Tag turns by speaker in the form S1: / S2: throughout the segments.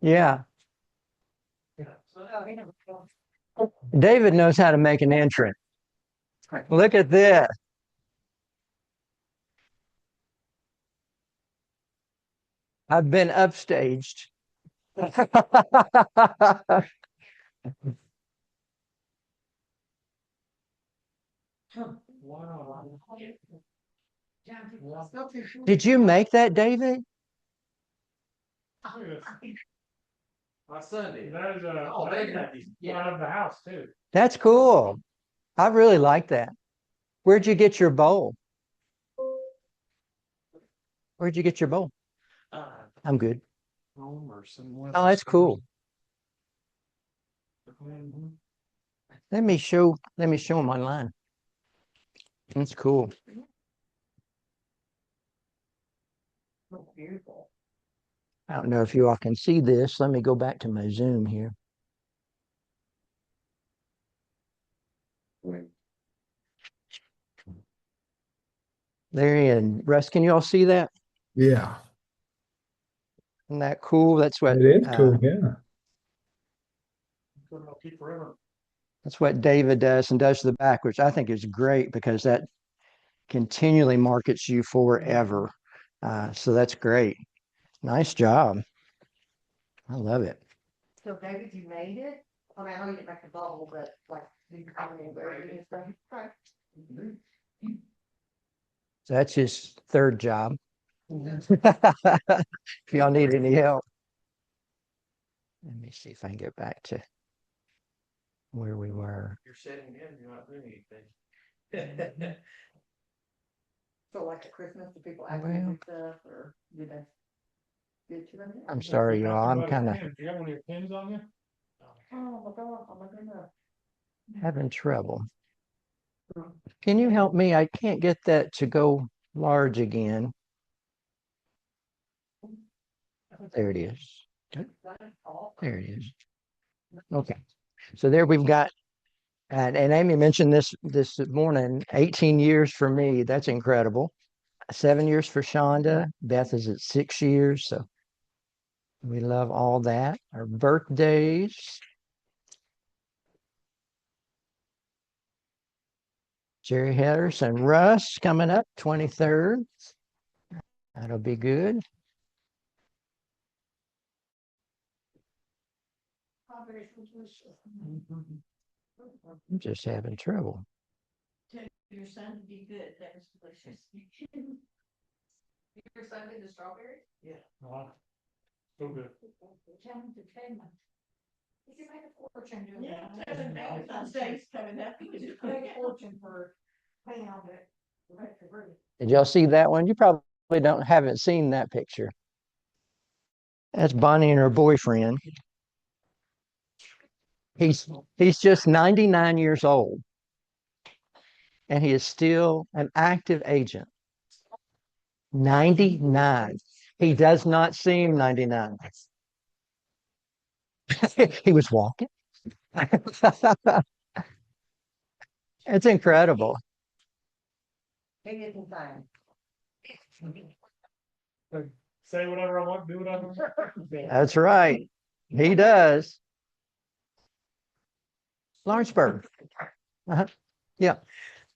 S1: Yeah. David knows how to make an entrance. Look at this. I've been upstaged. Did you make that, David?
S2: My son did. That is out of the house too.
S1: That's cool. I really like that. Where'd you get your bowl? Where'd you get your bowl? I'm good.
S2: Home or somewhere.
S1: Oh, that's cool. Let me show them online. That's cool.
S3: Beautiful.
S1: I don't know if you all can see this. Let me go back to my Zoom here. Larry and Russ, can you all see that?
S4: Yeah,
S1: Isn't that cool? That's what
S4: it is cool. Yeah.
S1: that's what David does and does the back, which I think is great because that continually markets you forever. So that's great. Nice job. I love it.
S3: So David, you made it? I mean, I know you didn't make the bowl, but like, you come in where it is, right?
S1: So that's his third job. If y'all need any help. Let me see if I can get back to where we were.
S2: You're sitting in, you're not doing anything.
S3: So like at Christmas, do people
S1: Well,
S3: actually do stuff or do they?
S1: I'm sorry, y'all. I'm kind of
S2: Do you have one of your pins on you?
S3: Oh my God, oh my goodness.
S1: having trouble. Can you help me? I can't get that to go large again. There it is. There it is. Okay. So there we've got, and Amy mentioned this morning, 18 years for me. That's incredible. 7 years for Shonda. Beth is at 6 years. So we love all that. Our birthdays. Jerry Harris and Russ coming up 23rd. That'll be good. I'm just having trouble.
S3: Your son would be good. That was delicious. Your son did the strawberry?
S2: Yeah. So good.
S3: You can make a fortune doing that. Valentine's Day's coming up. You can make a fortune for paying on it.
S1: Did y'all see that one? You probably haven't seen that picture. That's Bonnie and her boyfriend. He's just 99 years old. And he is still an active agent. 99. He does not seem 99. He was walking. It's incredible.
S3: He isn't fine.
S2: Say whatever I want, do whatever.
S1: That's right. He does. Lawrenceburg. Yeah.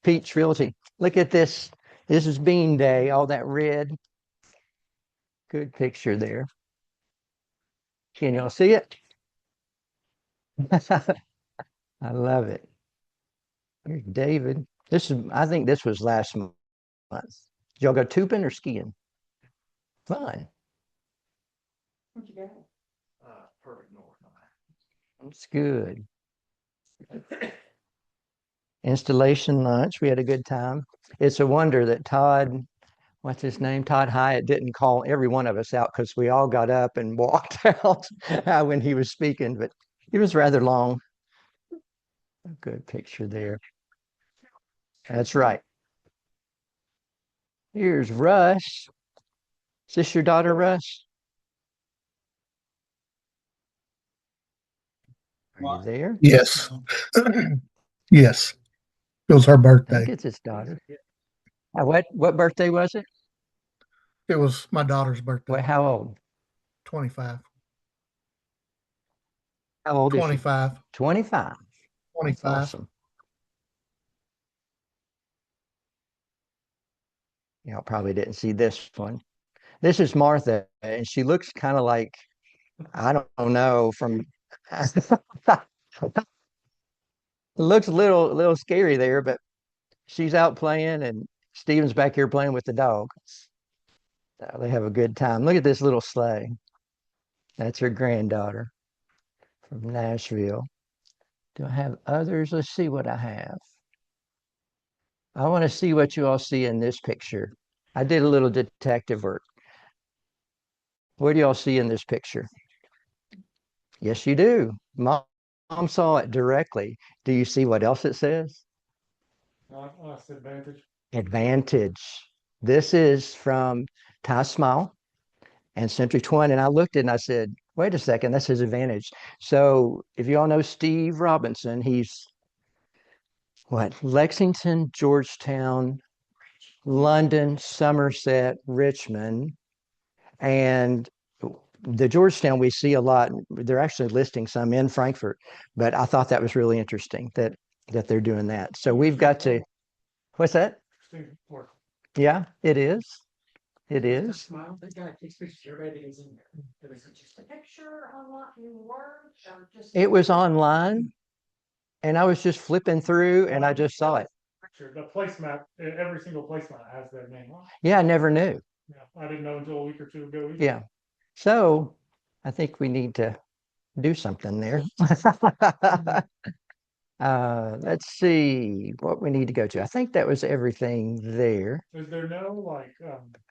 S1: Peach Realty. Look at this. This is Bean Day, all that red. Good picture there. Can y'all see it? I love it. Here's David. I think this was last month. Did y'all go tubing or skiing? Fun.
S3: Where'd you go?
S2: Perfect north.
S1: That's good. Installation lunch. We had a good time. It's a wonder that Todd, what's his name? Todd Hyatt didn't call every one of us out because we all got up and walked out when he was speaking, but it was rather long. A good picture there. That's right. Here's Russ. Is this your daughter, Russ? Are you there?
S4: Yes. Yes. It was her
S1: I think
S4: birthday.
S1: it's his daughter. What birthday was it?
S4: It was my daughter's birthday.
S1: How old?
S4: 25.
S1: How old is she?
S4: 25.
S1: 25. That's
S4: 25.
S1: awesome. Y'all probably didn't see this one. This is Martha, and she looks kind of like, I don't know, from looks a little scary there, but she's out playing and Steven's back here playing with the dog. So they have a good time. Look at this little sleigh. That's her granddaughter from Nashville. Do I have others? Let's see what I have. I want to see what you all see in this picture. I did a little detective work. What do y'all see in this picture? Yes, you do. Mom saw it directly. Do you see what else it says?
S2: That's advantage.
S1: Advantage. This is from Ty Smile and Century 20. And I looked at it and I said, wait a second, that's his advantage. So if you all know Steve Robinson, he's what? Lexington, Georgetown, London, Somerset, Richmond, and the Georgetown we see a lot. They're actually listing some in Frankfurt, but I thought that was really interesting that they're doing that. So we've got to. What's that? Yeah, it is. It is.
S3: Smile, that guy takes pictures, everybody is in there. Was it just a picture online, words, or just?
S1: It was online, and I was just flipping through, and I just saw it.
S2: Sure, the placemat, every single placemat has their name on it.
S1: Yeah, I never knew.
S2: Yeah, I didn't know until a week or two ago. Either.
S1: Yeah. So I think we need to do something there. Let's see what we need to go to. I think that was everything there.
S2: Is there no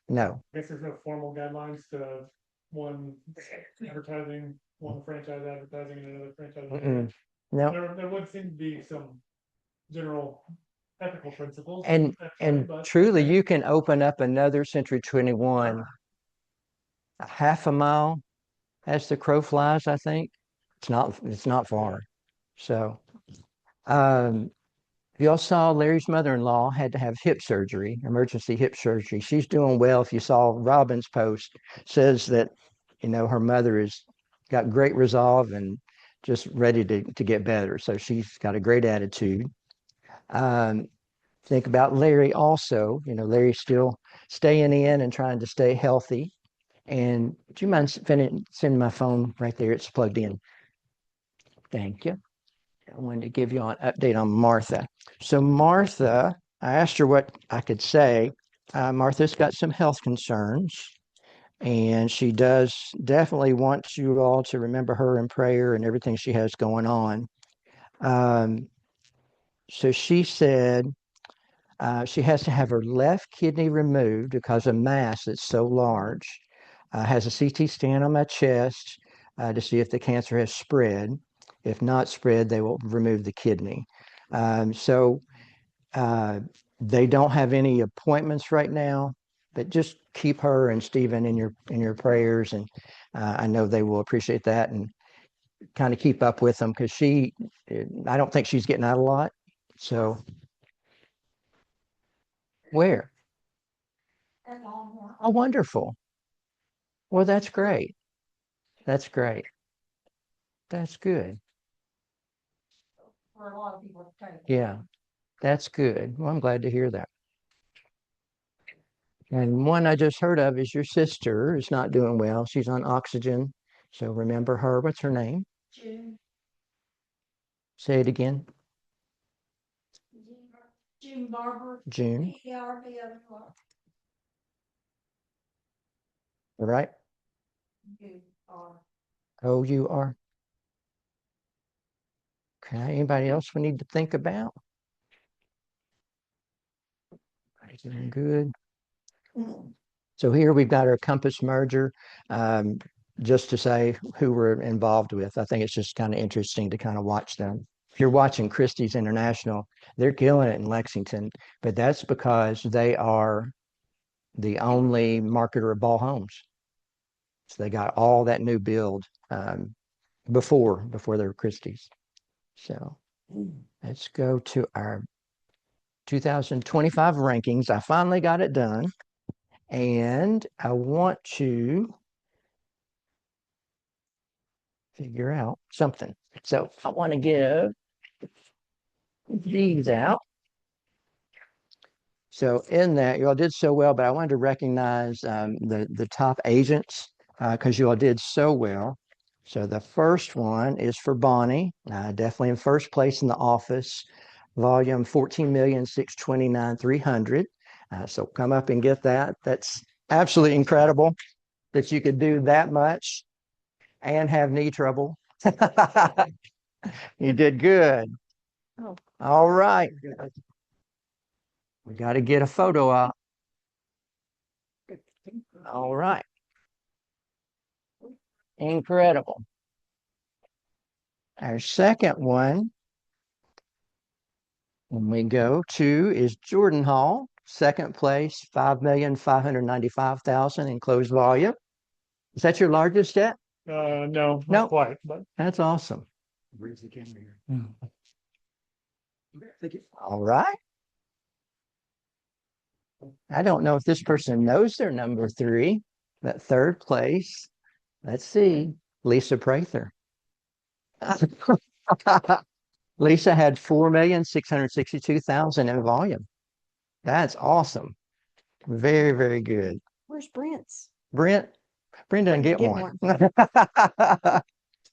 S1: No.
S2: I guess there's no formal guidelines to one advertising, one franchise advertising, and another franchise advertising?
S1: No.
S2: There would seem to be some general ethical principles.
S1: And
S2: but
S1: truly, you can open up another Century 21 a half a mile as the crow flies, I think. It's not far. So you all saw Larry's mother-in-law had to have hip surgery, emergency hip surgery. She's doing well. If you saw Robin's post, says that, her mother has got great resolve and just ready to get better. So she's got a great attitude. Think about Larry also. Larry's still staying in and trying to stay healthy. And do you mind sending my phone right there? It's plugged in. Thank you. I wanted to give you an update on Martha. So Martha, I asked her what I could say. Martha's got some health concerns, and she does definitely want you all to remember her in prayer and everything she has going on. So she said she has to have her left kidney removed because of mass that's so large. Has a CT scan on my chest to see if the cancer has spread. If not spread, they will remove the kidney. So they don't have any appointments right now, but just keep her and Stephen in your prayers, and I know they will appreciate that and kind of keep up with them because I don't think she's getting out a lot. So where?
S3: At Longhorn.
S1: Oh, wonderful. Well, that's great. That's great. That's good.
S3: For a lot of people to take.
S1: Yeah, that's good. Well, I'm glad to hear that. And one I just heard of is your sister is not doing well. She's on oxygen. So remember her. What's her name?
S3: June.
S1: Say it again.
S3: June Barber.
S1: June.
S3: BRBO.
S1: All right. OUR. Okay. Anybody else we need to think about? Doing good. So here we've got our Compass merger. Just to say who we're involved with. I think it's just kind of interesting to kind of watch them. If you're watching Christie's International, they're killing it in Lexington, but that's because they are the only marketer of ball homes. So they got all that new build before they were Christie's. So let's go to our 2025 rankings. I finally got it done, and I want to figure out something. So I want to give these out. So in that, you all did so well, but I wanted to recognize the top agents because you all did so well. So the first one is for Bonnie, definitely in first place in the office, volume 14,629,300. So come up and get that. That's absolutely incredible that you could do that much and have knee trouble. You did good. All right. We got to get a photo up. All right. Incredible. Our second one, when we go to, is Jordan Hall, second place, 5,595,000 in closed volume. Is that your largest yet?
S2: No,
S1: No.
S2: not quite, but
S1: That's awesome.
S5: Brings the camera here.
S1: Thank you. All right. I don't know if this person knows their number 3, but third place. Let's see. Lisa Prather. Lisa had 4,662,000 in volume. That's awesome. Very, very good.
S3: Where's Brent's?
S1: Brent doesn't get
S3: Get
S1: one.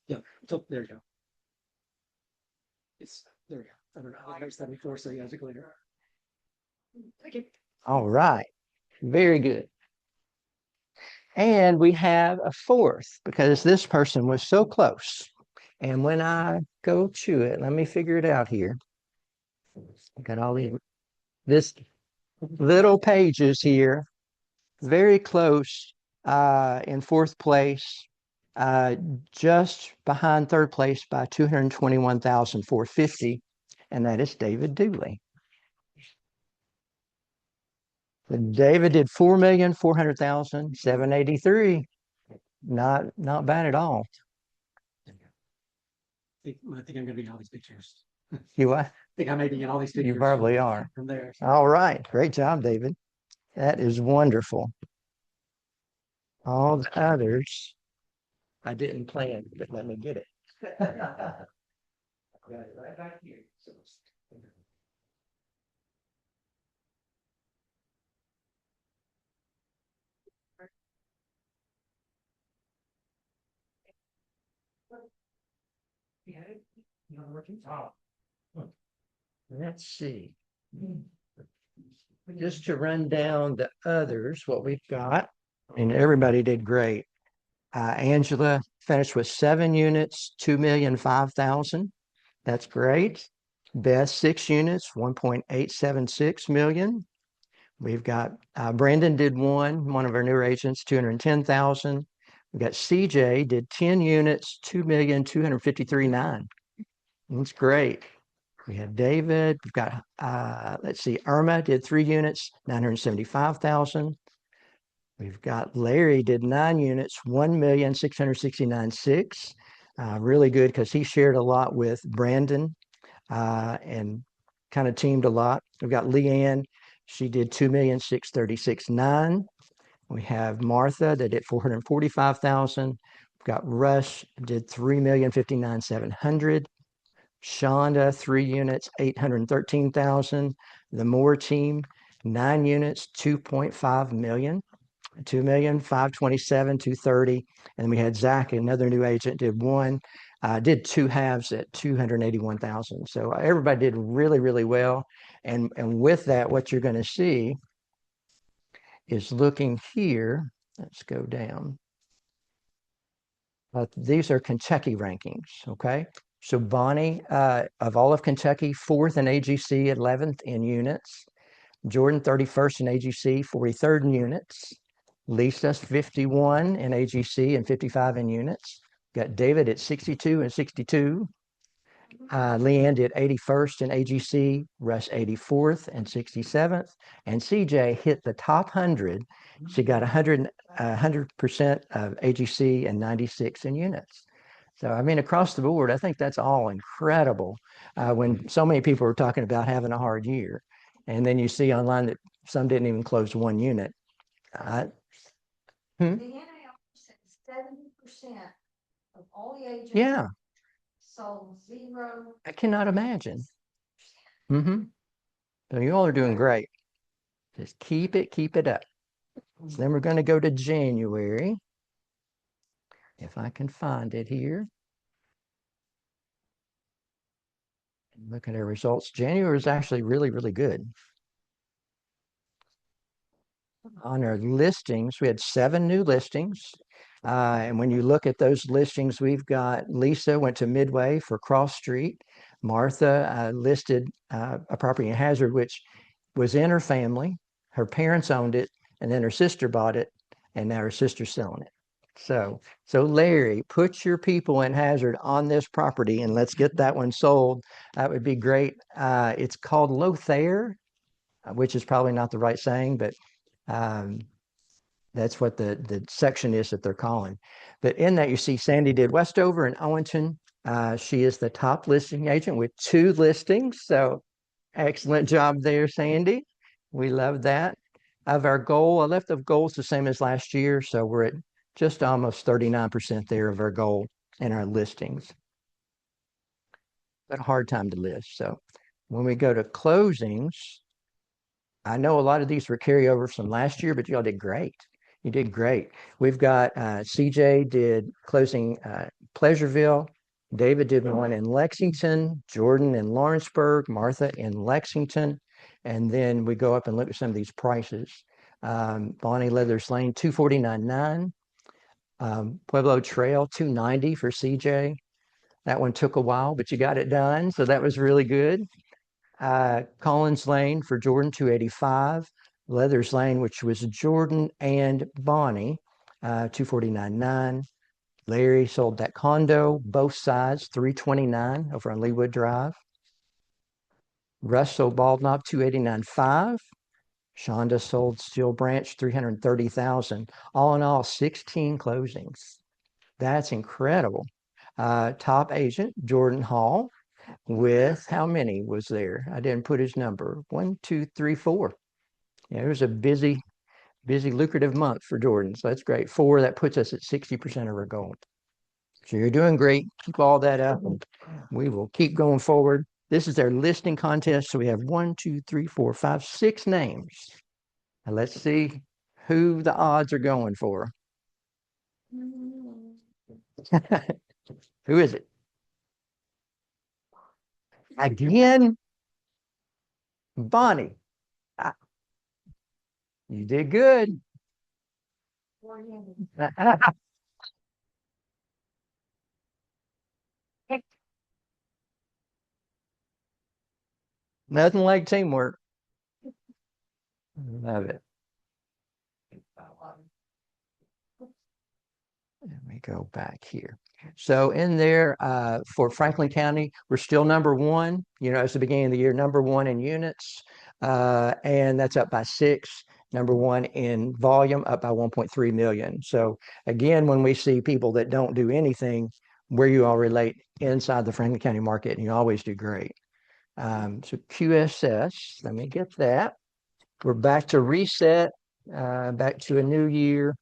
S5: Yeah, so there you go. It's there you go. I don't know. I noticed that before, so yeah, it's a clear. Thank you.
S1: All right. Very good. And we have a fourth because this person was so close. And when I go to it, let me figure it out here. I got all these this little pages here, very close in fourth place, just behind third place by 221,450, and that is David Dooley. David did 4,400,783. Not bad at all.
S5: I think I'm gonna be in all these pictures.
S1: You what?
S5: I think I may be in all these pictures.
S1: You probably are.
S5: From there.
S1: All right. Great job, David. That is wonderful. All the others, I didn't plan, but let me get it. Got it right back here. Let's see. Just to run down the others, what we've got, and everybody did great. Angela finished with 7 units, 2,005,000. That's great. Beth, 6 units, 1.876 million. We've got Brandon did one of our newer agents, 210,000. We got CJ did 10 units, 2,253,900. That's great. We have David. We've got let's see, Irma did 3 units, 975,000. We've got Larry did 9 units, 1,669,600. Really good because he shared a lot with Brandon and kind of teamed a lot. We've got Leanne. She did 2,636,900. We have Martha that did 445,000. We've got Rush did 3,059,700. Shonda, 3 units, 813,000. The Moore team, 9 units, 2.5 million. 2,527,230. And we had Zach, another new agent, did 2 halves at 281,000. So everybody did really, really well. And with that, what you're going to see is looking here. Let's go down. These are Kentucky rankings. Okay. So Bonnie, of all of Kentucky, 4th in AGC, 11th in units. Jordan, 31st in AGC, 43rd in units. Lisa, 51 in AGC and 55 in units. Got David at 62 and 62. Leanne did 81st in AGC, Russ 84th and 67th. And CJ hit the top 100. She got 100% of AGC and 96 in units. So, I mean, across the board, I think that's all incredible when so many people are talking about having a hard year. And then you see online that some didn't even close 1 unit.
S3: The NAR said 70% of all the agents.
S1: Yeah,
S3: Sold 0.
S1: I cannot imagine. Mm-hmm. So you all are doing great. Just keep it up. So then we're going to go to January. If I can find it here. Look at our results. January is actually really, really good. On our listings, we had 7 new listings. And when you look at those listings, we've got Lisa went to Midway for Cross Street. Martha listed a property in Hazard, which was in her family. Her parents owned it, and then her sister bought it, and now her sister's selling it. So Larry, put your people in Hazard on this property, and let's get that one sold. That would be great. It's called Lothair, which is probably not the right saying, but that's what the section is that they're calling. But in that, you see Sandy did Westover and Owenton. She is the top listing agent with 2 listings. So excellent job there, Sandy. We love that. Of our goal, I left the goals the same as last year. So we're at just almost 39% there of our goal in our listings. But a hard time to list. So when we go to closings, I know a lot of these were carryovers from last year, but y'all did great. You did great. We've got CJ did closing Pleasureville. David did one in Lexington, Jordan in Lawrenceburg, Martha in Lexington. And then we go up and look at some of these prices. Bonnie Leathers Lane, $249.9. Pueblo Trail, $290 for CJ. That one took a while, but you got it done. So that was really good. Collins Lane for Jordan, $285. Leathers Lane, which was Jordan and Bonnie, $249.9. Larry sold that condo, both sides, $329 over on Leewood Drive. Russ sold Bald Knob, $289.5. Shonda sold Steel Branch, $330,000. All in all, 16 closings. That's incredible. Top agent, Jordan Hall, with how many was there? I didn't put his number. 1, 2, 3, 4. Yeah, it was a busy, lucrative month for Jordan. So that's great. 4, that puts us at 60% of our goal. So you're doing great. Keep all that up. And we will keep going forward. This is our listing contest. So we have 1, 2, 3, 4, 5, 6 names. And let's see who the odds are going for. Who is it? Again? Bonnie. You did good. Nothing like teamwork. Love it. Let me go back here. So in there for Franklin County, we're still number 1. You know, it's the beginning of the year, number 1 in units, and that's up by 6. Number 1 in volume, up by 1.3 million. So again, when we see people that don't do anything, where you all relate inside the Franklin County market, and you always do great. So QSS, let me get that. We're back to reset, back to a new year.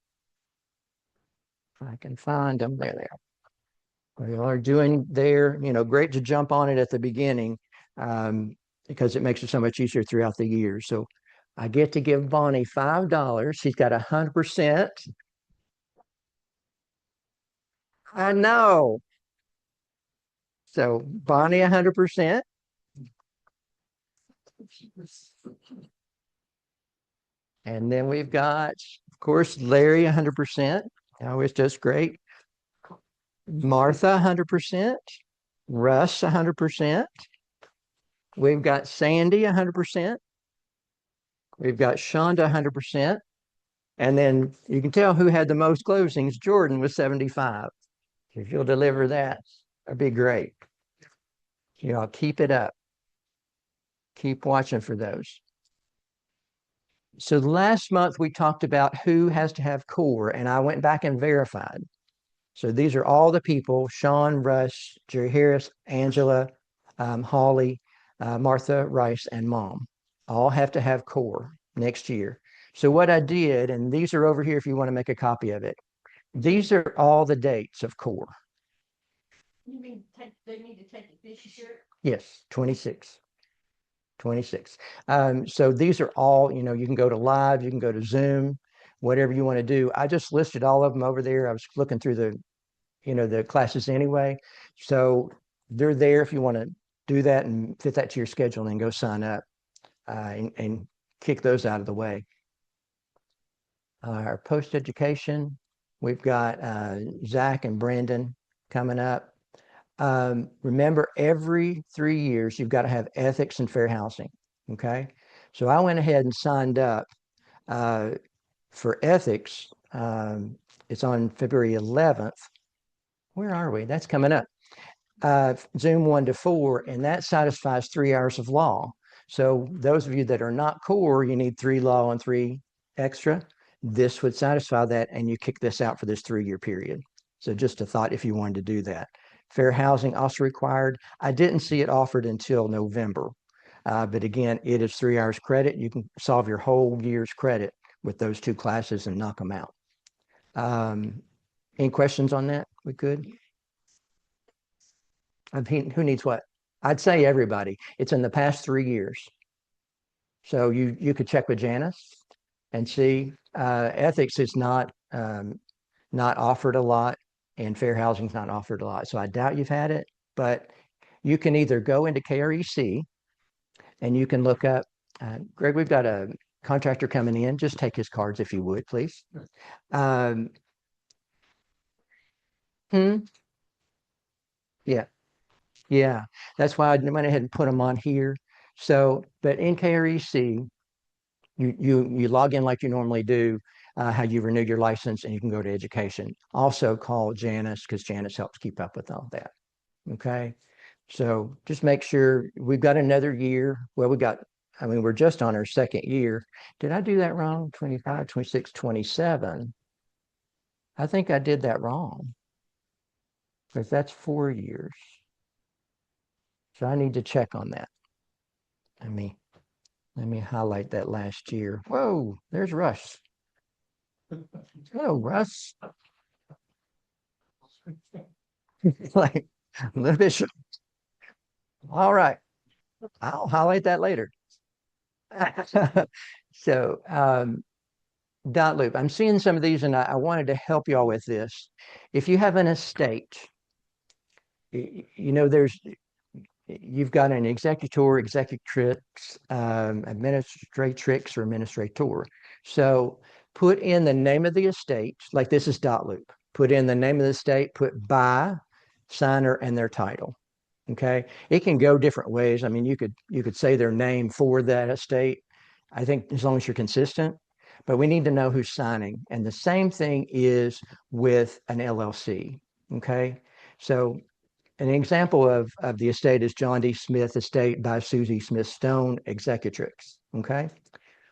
S1: If I can find them, there they are. We are doing there, you know, great to jump on it at the beginning because it makes it so much easier throughout the year. So I get to give Bonnie $5. She's got 100%. I know. So Bonnie 100%. And then we've got, of course, Larry 100%. Always does great. Martha 100%. Russ 100%. We've got Sandy 100%. We've got Shonda 100%. And then you can tell who had the most closings. Jordan was 75. If you'll deliver that, that'd be great. You know, keep it up. Keep watching for those. So last month we talked about who has to have core, and I went back and verified. So these are all the people: Sean, Rush, Jerry Harris, Angela, Holly, Martha, Rice, and Mom. All have to have core next year. So what I did, and these are over here if you want to make a copy of it. These are all the dates of core.
S3: You mean they need to take it this year?
S1: Yes, 26. 26. So these are all, you can go to live, you can go to Zoom, whatever you want to do. I just listed all of them over there. I was looking through the classes anyway. So they're there if you want to do that and fit that to your schedule and go sign up and kick those out of the way. Our post-education, we've got Zach and Brendan coming up. Remember, every 3 years, you've got to have ethics and fair housing. Okay. So I went ahead and signed up for ethics. It's on February 11th. Where are we? That's coming up. Zoom 1 to 4, and that satisfies 3 hours of law. So those of you that are not core, you need 3 law and 3 extra. This would satisfy that, and you kick this out for this 3-year period. So just a thought if you wanted to do that. Fair housing also required. I didn't see it offered until November. But again, it is 3 hours credit. You can solve your whole year's credit with those 2 classes and knock them out. Any questions on that? We could. Who needs what? I'd say everybody. It's in the past 3 years. So you could check with Janice and see. Ethics is not offered a lot, and fair housing is not offered a lot. So I doubt you've had it, but you can either go into KREC and you can look up. Greg, we've got a contractor coming in. Just take his cards if you would, please. Yeah. Yeah, that's why I went ahead and put them on here. So, but in KREC, you log in like you normally do, how you renew your license, and you can go to education. Also call Janice because Janice helps keep up with all that. Okay, so just make sure we've got another year. Well, we're just on our 2nd year. Did I do that wrong? 25, 26, 27. I think I did that wrong because that's 4 years. So I need to check on that. Let me highlight that last year. Whoa, there's Russ. Hello, Russ. Like a little bit short. All right. I'll highlight that later. So Dotloop, I'm seeing some of these and I wanted to help y'all with this. If you have an estate, you've got an executor, executrix, administratrix, or administrator. So put in the name of the estate, like this is Dotloop. Put in the name of the estate, put by, signer, and their title. Okay. It can go different ways. I mean, you could say their name for that estate. I think as long as you're consistent, but we need to know who's signing. And the same thing is with an LLC. Okay. So an example of the estate is John D. Smith Estate by Susie Smith Stone, executrix. Okay.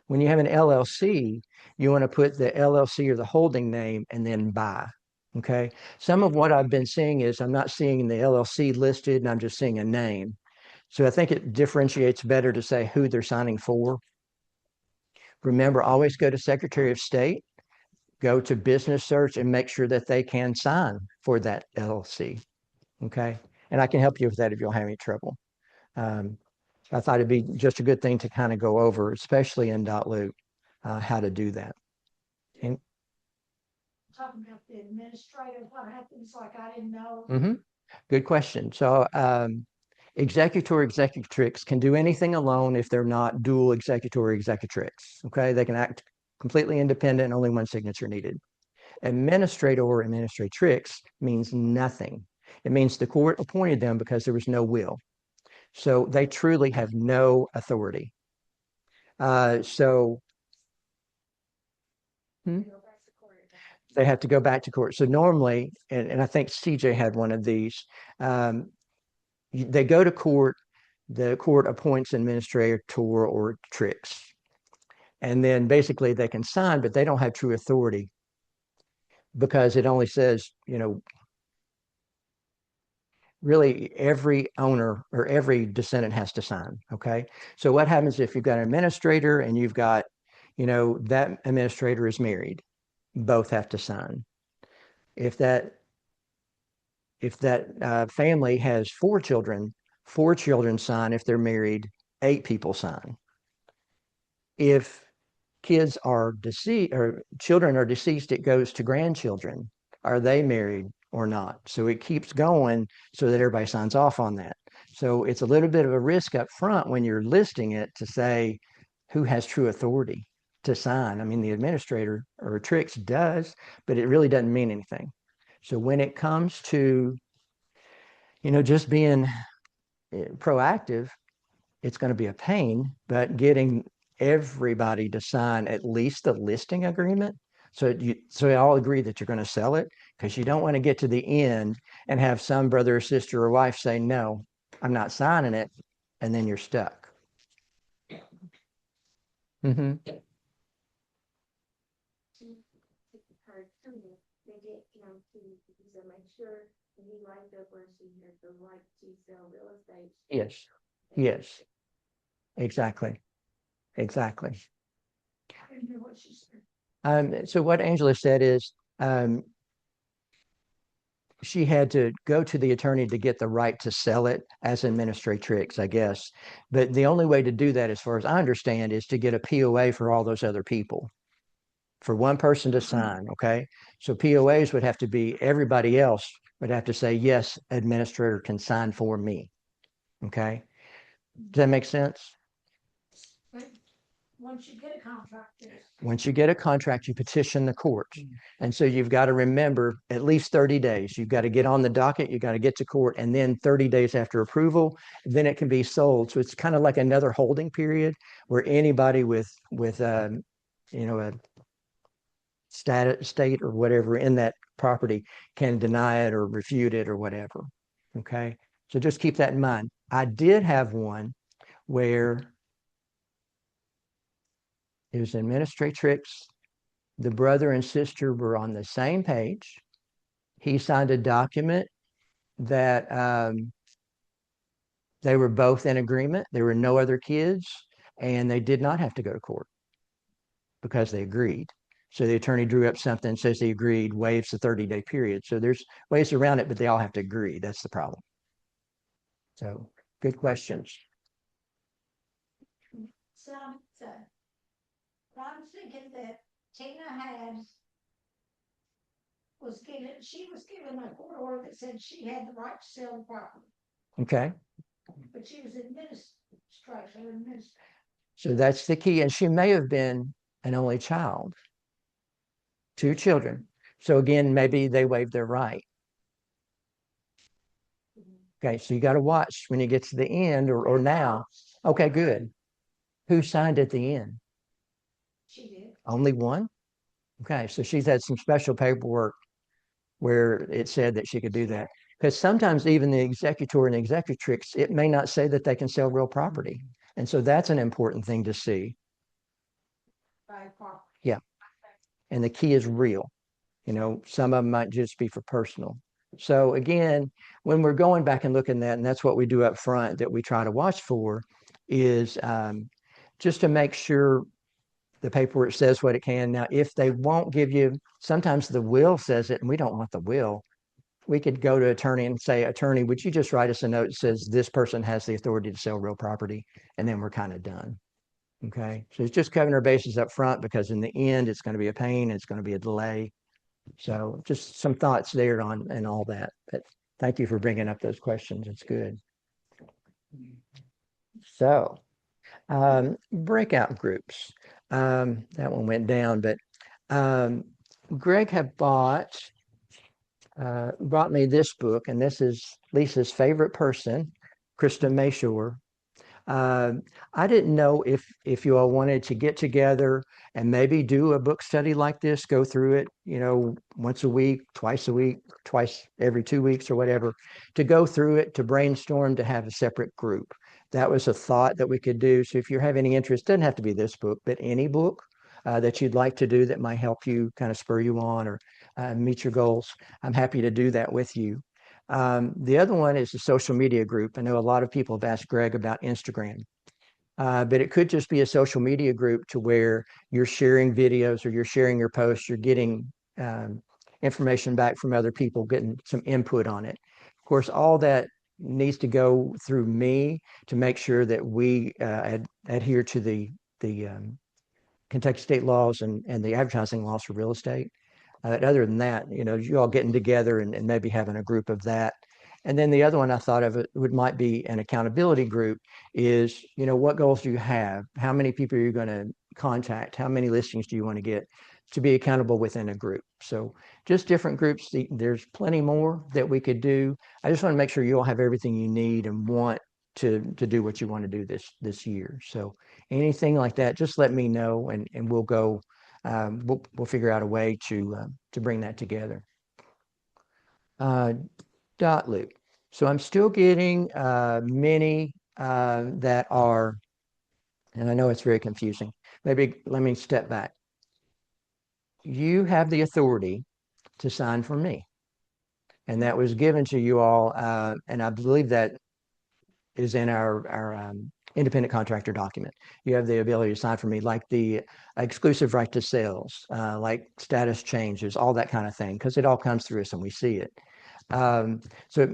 S1: When you have an LLC, you want to put the LLC or the holding name and then by. Okay. Some of what I've been seeing is I'm not seeing the LLC listed and I'm just seeing a name. So I think it differentiates better to say who they're signing for. Remember, always go to Secretary of State, go to business search and make sure that they can sign for that LLC. Okay. And I can help you with that if you'll have any trouble. I thought it'd be just a good thing to kind of go over, especially in Dotloop, how to do that. And
S3: Talking about the administrative, what happens, like I didn't know.
S1: Good question. So executor, executrix can do anything alone if they're not dual executor, executrix. Okay, they can act completely independent, only one signature needed. Administrator or administratrix means nothing. It means the court appointed them because there was no will. So they truly have no authority. They have to go back to court. So normally, and I think CJ had one of these, they go to court, the court appoints an administrator or trix. And then basically they can sign, but they don't have true authority because it only says, really every owner or every descendant has to sign. Okay. So what happens if you've got an administrator and you've got, that administrator is married, both have to sign. If that if that family has 4 children, 4 children sign. If they're married, 8 people sign. If kids are deceased or children are deceased, it goes to grandchildren. Are they married or not? So it keeps going so that everybody signs off on that. So it's a little bit of a risk up front when you're listing it to say who has true authority to sign. I mean, the administrator or Trix does, but it really doesn't mean anything. So when it comes to, just being proactive, it's going to be a pain, but getting everybody to sign at least the listing agreement. So they all agree that you're going to sell it, because you don't want to get to the end and have some brother or sister or wife say, no, I'm not signing it. And then you're stuck. Mm-hmm.
S6: They get, to make sure he lined up where she had the right to sell real estate.
S1: Yes. Yes. Exactly. Exactly.
S3: I didn't hear what she said.
S1: So what Angela said is, she had to go to the attorney to get the right to sell it as administratrix, I guess. But the only way to do that, as far as I understand, is to get a POA for all those other people, for one person to sign. Okay. So POAs would have to be, everybody else would have to say, yes, administrator can sign for me. Okay. Does that make sense?
S3: But once you get a contract,
S1: Once you get a contract, you petition the court. And so you've got to remember at least 30 days. You've got to get on the docket, you got to get to court, and then 30 days after approval, then it can be sold. So it's kind of like another holding period where anybody with a state or whatever in that property can deny it or refute it or whatever. Okay. So just keep that in mind. I did have one where it was administratrix. The brother and sister were on the same page. He signed a document that they were both in agreement. There were no other kids, and they did not have to go to court because they agreed. So the attorney drew up something, says they agreed, waives the 30-day period. So there's ways around it, but they all have to agree. That's the problem. So good questions.
S3: so I'm thinking that Tina she was given a court order that said she had the right to sell the property,
S1: Okay.
S3: but she was administrator.
S1: So that's the key. And she may have been an only child, 2 children. So again, maybe they waived their right. Okay, so you got to watch when you get to the end or now. Okay, good. Who signed at the end?
S3: She did.
S1: Only one? Okay, so she's had some special paperwork where it said that she could do that. Because sometimes even the executor and executrix, it may not say that they can sell real property. And so that's an important thing to see. Yeah. And the key is real. Some of them might just be for personal. So again, when we're going back and looking at that, and that's what we do up front that we try to watch for, is just to make sure the paperwork says what it can. Now, if they won't give you, sometimes the will says it, and we don't want the will. We could go to attorney and say, attorney, would you just write us a note that says this person has the authority to sell real property? And then we're kind of done. Okay. So it's just covering our bases up front, because in the end, it's going to be a pain. It's going to be a delay. So just some thoughts there on and all that. But thank you for bringing up those questions. It's good. So breakout groups. That one went down, but Greg had brought me this book, and this is Lisa's favorite person, Krista Mayshore. I didn't know if you all wanted to get together and maybe do a book study like this, go through it, once a week, twice a week, twice every 2 weeks or whatever, to go through it, to brainstorm, to have a separate group. That was a thought that we could do. So if you have any interest, doesn't have to be this book, but any book that you'd like to do that might help you, kind of spur you on or meet your goals, I'm happy to do that with you. The other one is the social media group. I know a lot of people have asked Greg about Instagram, but it could just be a social media group to where you're sharing videos or you're sharing your posts, you're getting information back from other people, getting some input on it. course, all that needs to go through me to make sure that we adhere to the Kentucky state laws and the advertising laws for real estate. Other than that, you all getting together and maybe having a group of that. And then the other one I thought of it might be an accountability group is, what goals do you have? How many people are you going to contact? How many listings do you want to get to be accountable within a group? So just different groups. There's plenty more that we could do. I just want to make sure you all have everything you need and want to do what you want to do this year. So anything like that, just let me know and we'll go. We'll figure out a way to bring that together. Dotloop. So I'm still getting many that are, and I know it's very confusing. Maybe let me step back. You have the authority to sign for me. And that was given to you all, and I believe that is in our independent contractor document. You have the ability to sign for me, like the exclusive right to sales, like status changes, all that kind of thing, because it all comes through us and we see it. So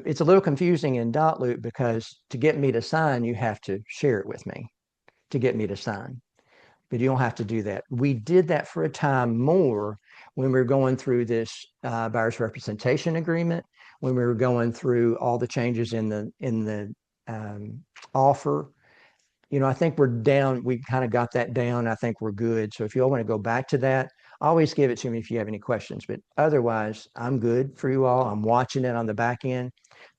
S1: it's a little confusing in Dotloop because to get me to sign, you have to share it with me to get me to sign. But you don't have to do that. We did that for a time more when we were going through this buyer's representation agreement, when we were going through all the changes in the offer. I think we're down. We kind of got that down. I think we're good. So if you all want to go back to that, always give it to me if you have any questions. But otherwise, I'm good for you all. I'm watching it on the back end.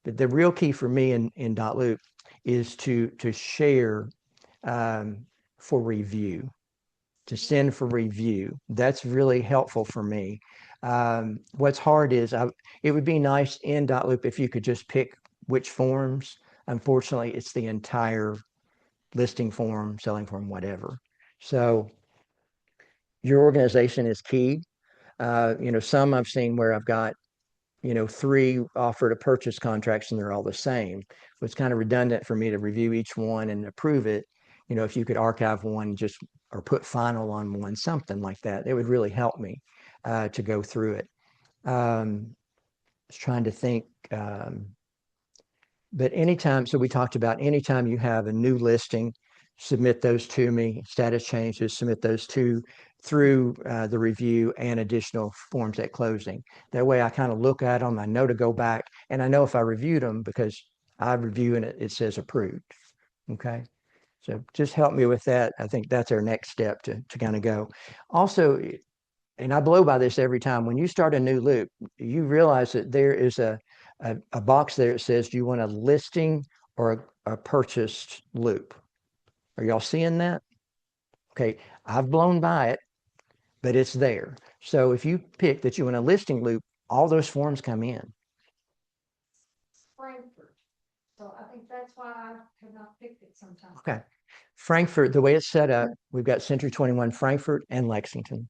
S1: But the real key for me in Dotloop is to share for review, to send for review. That's really helpful for me. What's hard is it would be nice in Dotloop if you could just pick which forms. Unfortunately, it's the entire listing form, selling form, whatever. So your organization is key. Some I've seen where I've got, 3 offer to purchase contracts and they're all the same. So it's kind of redundant for me to review each one and approve it. If you could archive one or put final on one, something like that, it would really help me to go through it. I was trying to think. But anytime, so we talked about anytime you have a new listing, submit those to me, status changes, submit those through the review and additional forms at closing. That way I kind of look at them, I know to go back, and I know if I reviewed them because I review and it says approved. Okay. So just help me with that. I think that's our next step to kind of go. Also, and I blow by this every time, when you start a new loop, you realize that there is a box there that says, do you want a listing or a purchased loop? Are y'all seeing that? Okay, I've blown by it, but it's there. So if you pick that you want a listing loop, all those forms come in.
S3: Frankfurt. So I think that's why I have not picked it sometimes.
S1: Okay. Frankfurt, the way it's set up, we've got Century 21 Frankfurt and Lexington.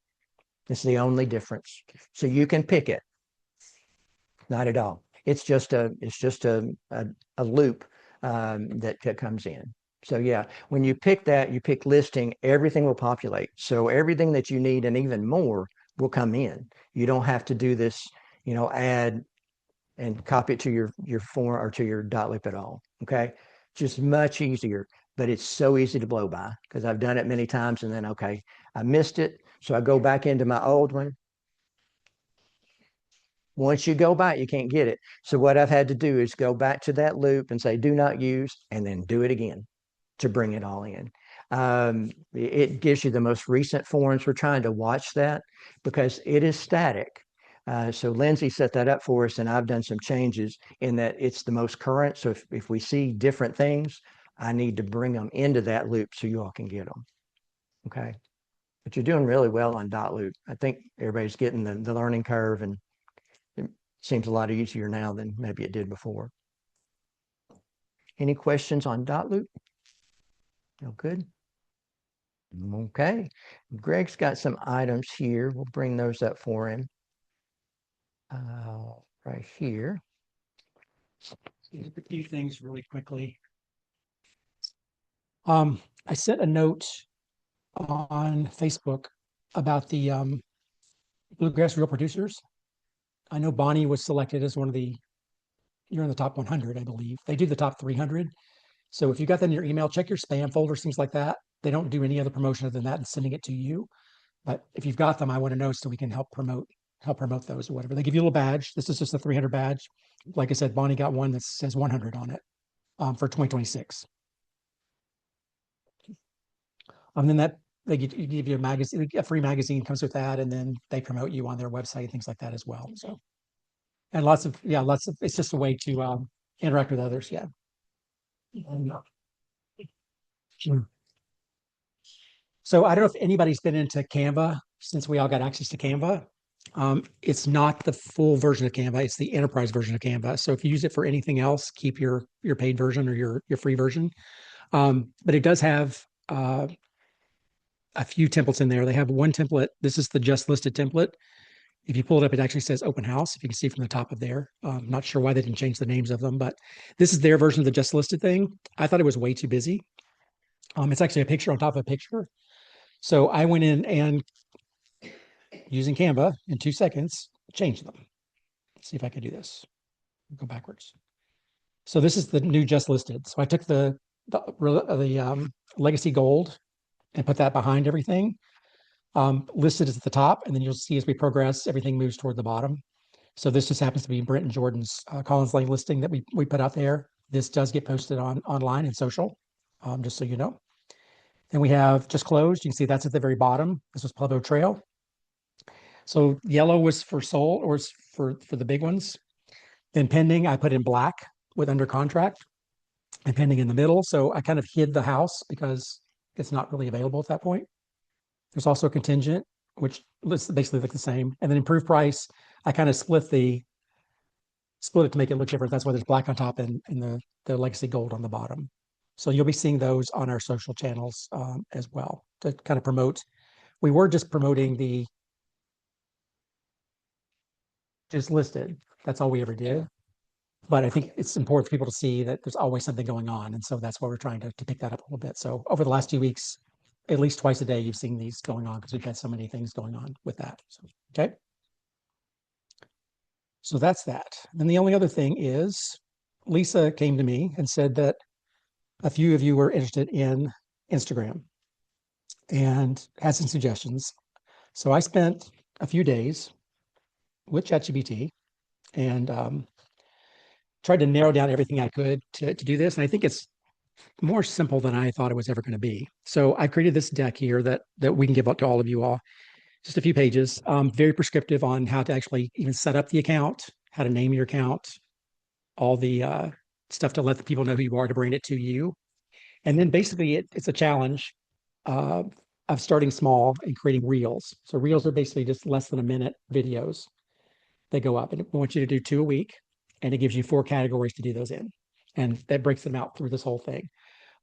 S1: It's the only difference. So you can pick it. Not at all. It's just a loop that comes in. So yeah, when you pick that, you pick listing, everything will populate. So everything that you need and even more will come in. You don't have to do this, add and copy it to your form or to your Dotloop at all. Okay, just much easier. But it's so easy to blow by because I've done it many times and then okay, I missed it. So I go back into my old one. Once you go back, you can't get it. So what I've had to do is go back to that loop and say, do not use, and then do it again to bring it all in. It gives you the most recent forms. We're trying to watch that because it is static. So Lindsay set that up for us, and I've done some changes in that it's the most current. So if we see different things, I need to bring them into that loop so you all can get them. Okay. But you're doing really well on Dotloop. I think everybody's getting the learning curve, and it seems a lot easier now than maybe it did before. Any questions on Dotloop? No good? Okay. Greg's got some items here. We'll bring those up for him. Right here.
S5: A few things really quickly. I sent a note on Facebook about the Bluegrass Real Producers. I know Bonnie was selected as one of the you're in the top 100, I believe. They do the top 300. So if you got that in your email, check your spam folders, things like that. They don't do any other promotion other than that and sending it to you. But if you've got them, I want to know so we can help promote those or whatever. They give you a little badge. This is just a 300 badge. Like I said, Bonnie got one that says 100 on it for 2026. And then they give you a magazine, a free magazine comes with that, and then they promote you on their website and things like that as well. So, and lots of, it's just a way to interact with others. Yeah. Sure. So I don't know if anybody's been into Canva since we all got access to Canva. It's not the full version of Canva; it's the enterprise version of Canva. So if you use it for anything else, keep your paid version or your free version. But it does have a few templates in there. They have one template. This is the just listed template. If you pull it up, it actually says open house. If you can see from the top of there, not sure why they didn't change the names of them, but this is their version of the just listed thing. I thought it was way too busy. It's actually a picture on top of a picture. So I went in and using Canva in 2 seconds, changed them. Let's see if I can do this. Go backwards. So this is the new just listed. So I took the legacy gold and put that behind everything. Listed is at the top, and then you'll see as we progress, everything moves toward the bottom. So this just happens to be Brent and Jordan's Collins Lane listing that we put out there. This does get posted online and social, just so you know. Then we have just closed. You can see that's at the very bottom. This was Pueblo Trail. So yellow was for sold, or for the big ones. Then pending, I put in black with under contract, and pending in the middle. So I kind of hid the house because it's not really available at that point. There's also a contingent, which basically look the same. And then improved price, I kind of split it to make it look different. That's why there's black on top and the legacy gold on the bottom. So you'll be seeing those on our social channels as well to kind of promote. We were just promoting the just listed. That's all we ever did. But I think it's important for people to see that there's always something going on. And so that's why we're trying to pick that up a little bit. So over the last 2 weeks, at least twice a day, you've seen these going on because we've had so many things going on with that. So, okay. So that's that. Then the only other thing is Lisa came to me and said that a few of you were interested in Instagram and had some suggestions. So I spent a few days with ChatGPT and tried to narrow down everything I could to do this. And I think it's more simple than I thought it was ever going to be. So I created this deck here that we can give up to all of you all. Just a few pages, very prescriptive on how to actually even set up the account, how to name your account, all the stuff to let the people know who you are to bring it to you. And then basically it's a challenge of starting small and creating reels. So reels are basically just less than a minute videos. They go up, and we want you to do 2 a week, and it gives you 4 categories to do those in. And that breaks them out through this whole thing.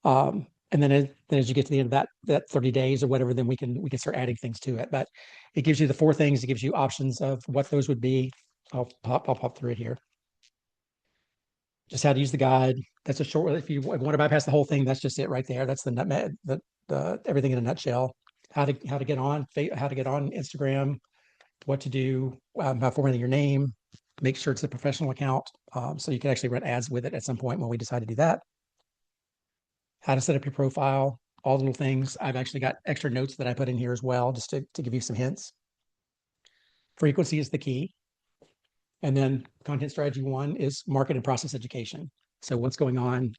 S5: And then as you get to the end of that 30 days or whatever, then we can start adding things to it. But it gives you the 4 things. It gives you options of what those would be. I'll pop through it here. Just how to use the guide. That's a short. If you want to bypass the whole thing, that's just it right there. That's the everything in a nutshell. How to get on Instagram, what to do, how formatting your name, make sure it's a professional account, so you can actually run ads with it at some point when we decide to do that. How to set up your profile, all the little things. I've actually got extra notes that I put in here as well, just to give you some hints. Frequency is the key. And then content strategy 1 is market and process education. So what's going on,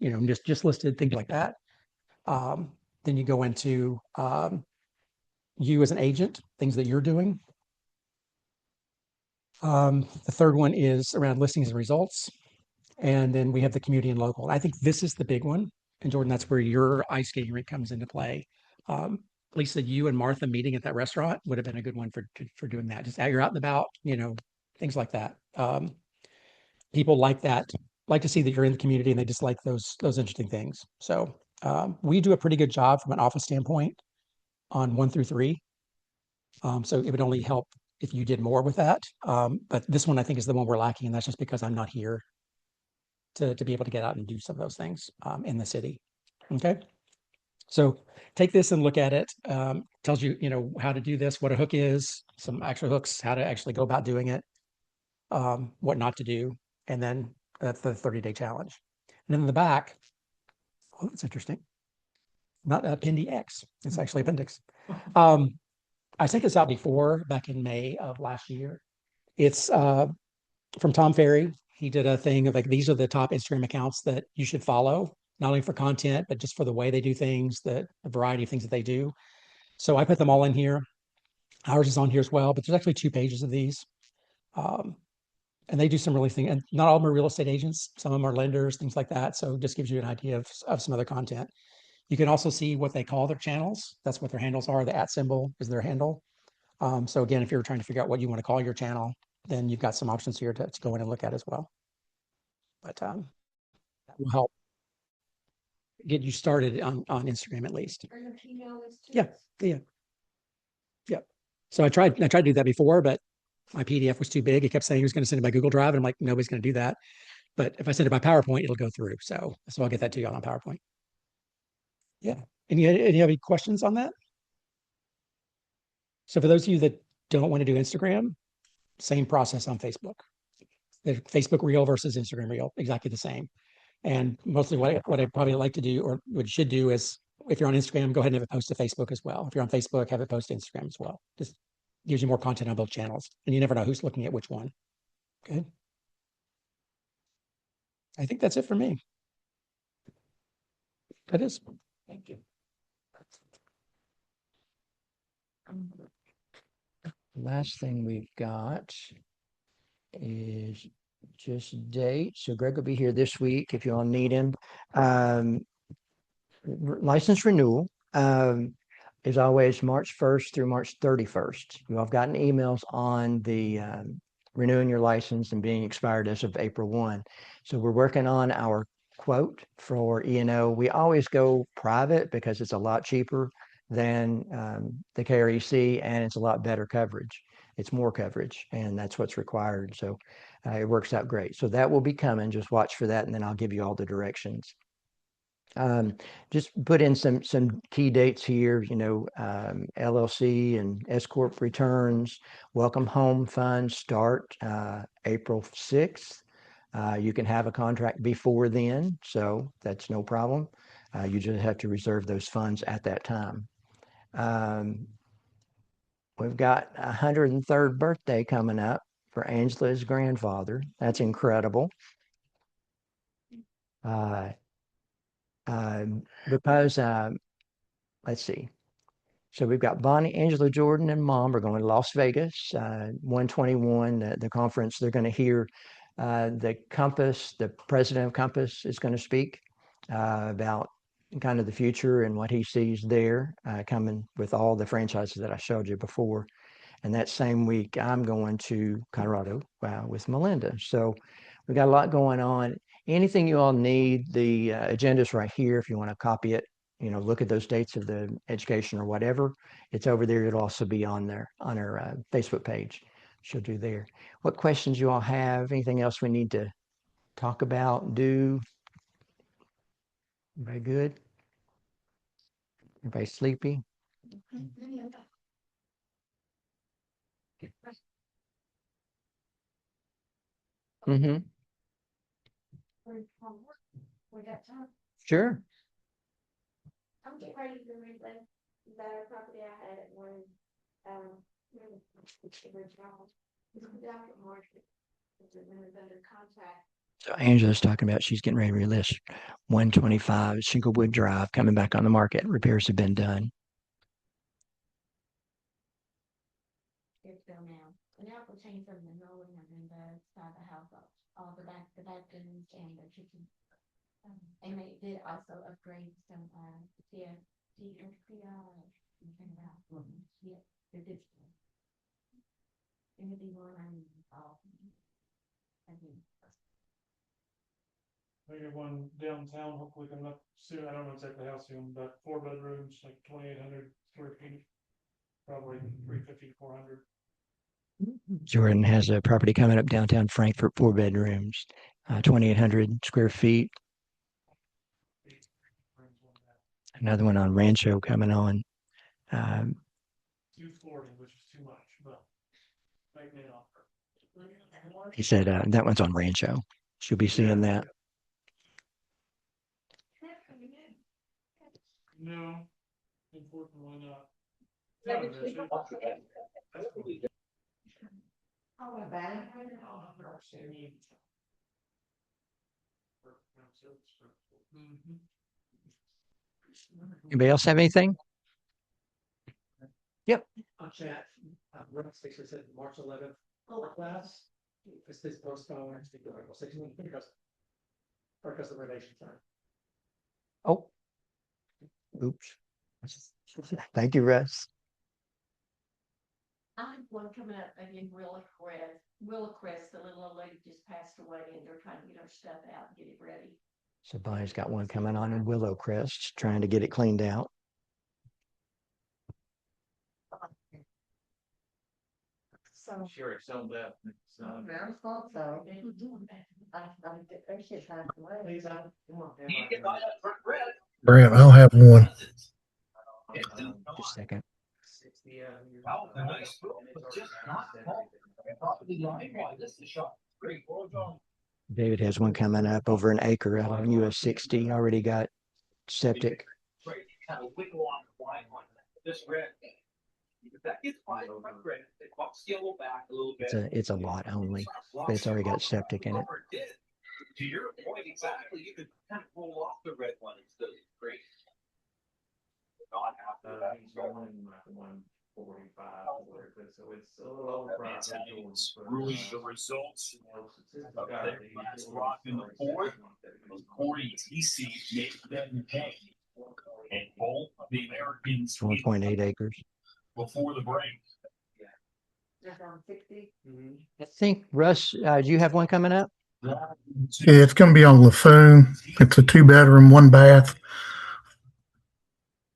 S5: just listed things like that. Then you go into you as an agent, things that you're doing. The third one is around listings and results. And then we have the community and local. I think this is the big one. And Jordan, that's where your ice skating rink comes into play. Lisa, you and Martha meeting at that restaurant would have been a good one for doing that. Just you're out and about, things like that. People like that, like to see that you're in the community, and they just like those interesting things. So we do a pretty good job from an office standpoint on 1 through 3. So it would only help if you did more with that. But this one I think is the one we're lacking, and that's just because I'm not here to be able to get out and do some of those things in the city. Okay. So take this and look at it. Tells you, how to do this, what a hook is, some actual hooks, how to actually go about doing it, what not to do. And then That's the 30-day challenge. And then in the back, oh, that's interesting. Not Appendix X. It's actually appendix. I sent this out before, back in May of last year. It's from Tom Ferry. He did a thing of like, these are the top Instagram accounts that you should follow, not only for content, but just for the way they do things, the variety of things that they do. So I put them all in here. Ours is on here as well, but there's actually 2 pages of these. And they do some really things, and not all of them are real estate agents. Some of them are lenders, things like that. So it just gives you an idea of some other content. You can also see what they call their channels. That's what their handles are. The @ symbol is their handle. So again, if you're trying to figure out what you want to call your channel, then you've got some options here to go in and look at as well. But that will help get you started on Instagram at least.
S3: Are your email list too?
S5: Yeah, yeah, yeah. So I tried to do that before, but my PDF was too big. It kept saying he was going to send it by Google Drive, and I'm like, nobody's going to do that. But if I send it by PowerPoint, it'll go through. So I'll get that to you on PowerPoint. Yeah. Any other questions on that? So for those of you that don't want to do Instagram, same process on Facebook. The Facebook Reel versus Instagram Reel, exactly the same. And mostly what I probably like to do, or what you should do, is if you're on Instagram, go ahead and have it post to Facebook as well. If you're on Facebook, have it post to Instagram as well. Just gives you more content on both channels, and you never know who's looking at which one. Okay. I think that's it for me. That is.
S1: Thank you. Last thing we've got is just date. So Greg will be here this week if you all need him. License renewal is always March 1st through March 31st. You all have gotten emails on the renewing your license and being expired as of April 1. So we're working on our quote for E&O. We always go private because it's a lot cheaper than the KREC, and it's a lot better coverage. It's more coverage, and that's what's required. So it works out great. So that will be coming. Just watch for that, and then I'll give you all the directions. Just put in some key dates here, LLC and S Corp returns, welcome home funds start April 6th. You can have a contract before then, so that's no problem. You just have to reserve those funds at that time. We've got a 103rd birthday coming up for Angela's grandfather. That's incredible. Because let's see. So we've got Bonnie, Angela, Jordan, and Mom are going to Las Vegas, 121, the conference. They're going to hear the president of Compass is going to speak about kind of the future and what he sees there coming with all the franchises that I showed you before. And that same week, I'm going to Colorado with Melinda. So we've got a lot going on. Anything you all need, the agenda's right here if you want to copy it. Look at those dates of the education or whatever. It's over there. It'll also be on our Facebook page. She'll do there. What questions you all have? Anything else we need to talk about, do? Everybody good? Everybody sleepy? Mm-hmm.
S3: We got time.
S1: Sure.
S6: I'm getting ready to relist the property I had at one, original. Down at market. It's under contract.
S1: So Angela's talking about she's getting ready to relist 125 Shinglewood Drive coming back on the market. Repairs have been done.
S6: It's still now. And now we'll change from the rolling and then the side of the house up, all the bathrooms and the kitchen. And they did also upgrade some, yeah, yeah, the digital. And it'd be one I mean, I think.
S2: I got one downtown, hopefully coming up soon. I don't know exactly how soon, but 4 bedrooms, like 2,800 square feet. Probably 350 to 400.
S1: Jordan has a property coming up downtown Frankfurt, 4 bedrooms, 2,800 square feet. Another one on Rancho coming on.
S2: 240, which is too much, but make me an offer.
S1: He said that one's on Rancho. She'll be seeing that.
S2: No, unfortunately not.
S3: Yeah,
S2: Sounded
S3: but she-
S2: good, That's cool.
S3: Oh, a bad.
S2: Mhm.
S1: Anybody else have anything?
S5: On chat, Brent basically said March 11th class. It's this postponed, it's the Article 16 because of relations time.
S1: Oh. Oops. Thank you, Russ.
S3: I have one coming up again, Willowcrest, the little old lady just passed away and they're trying to get her stuff out and get it ready.
S1: So Bonnie's got one coming on in Willow Crest, trying to get it cleaned out.
S3: So.
S2: Sure, sold that.
S3: Very thought so. They should pass away.
S4: Brent, I'll have one.
S1: Just a second. David has one coming up over an acre out on US 60. Already got septic. It's a lot only, but it's already got septic in it.
S7: To your point, exactly. You could kind of roll off the red one instead of green. Not after that.
S2: He's going like 145, so it's a little overpriced.
S7: Ruling the results of their last rock in the fourth was Corey TC made them pay. And both of the Americans
S1: 1.8 acres.
S7: before the break.
S3: They're on 60.
S1: I think, Russ, do you have one coming up?
S4: Yeah, it's going to be on Laffoon. It's a 2-bedroom, 1-bath.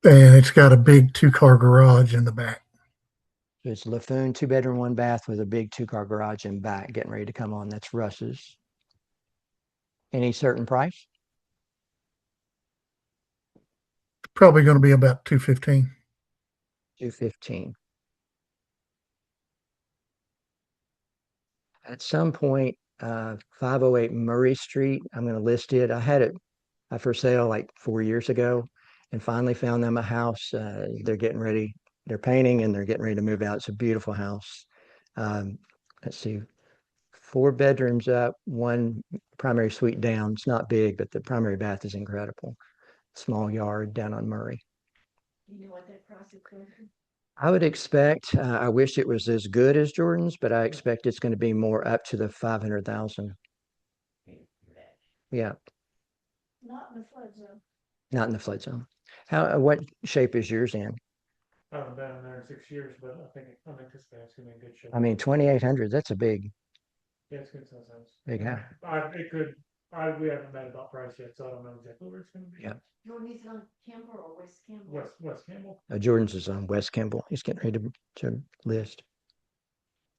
S4: And it's got a big 2-car garage in the back.
S1: So it's Laffoon, 2-bedroom, 1-bath with a big 2-car garage in back, getting ready to come on. That's Russ's. Any certain price?
S4: Probably going to be about 215.
S1: 215. At some point, 508 Murray Street, I'm going to list it. I had it for sale like 4 years ago and finally found them a house. They're getting ready. They're painting and they're getting ready to move out. It's a beautiful house. Let's see, 4 bedrooms up, 1 primary suite down. It's not big, but the primary bath is incredible. Small yard down on Murray.
S3: You know what that price is for?
S1: I would expect, I wish it was as good as Jordan's, but I expect it's going to be more up to the 500,000. Yeah,
S3: Not in the flood zone.
S1: not in the flood zone. What shape is yours in?
S2: I haven't been in there in 6 years, but I'm anticipating it's gonna be in good shape.
S1: I mean, 2,800, that's a big
S2: Yeah, it's good size.
S1: house.
S2: We haven't met about price yet, so I don't know exactly where it's gonna be.
S1: Yeah.
S3: Jordan, is it on Campbell or West Campbell?
S2: West Campbell.
S1: Jordan's is on West Kimball. He's getting ready to list.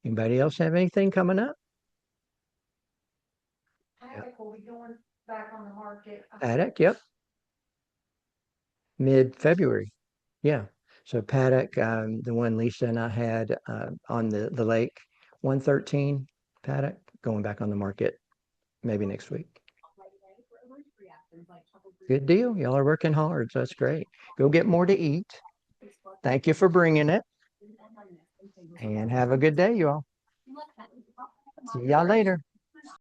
S1: Anybody else have anything coming up?
S3: Paddock will be going back on the market.
S1: Paddock, yep. Mid-February. Yeah. So Paddock, the one Lisa and I had on the lake, 113 Paddock, going back on the market maybe next week. Good deal. Y'all are working hard, so that's great. Go get more to eat. Thank you for bringing it. And have a good day, you all. See y'all later.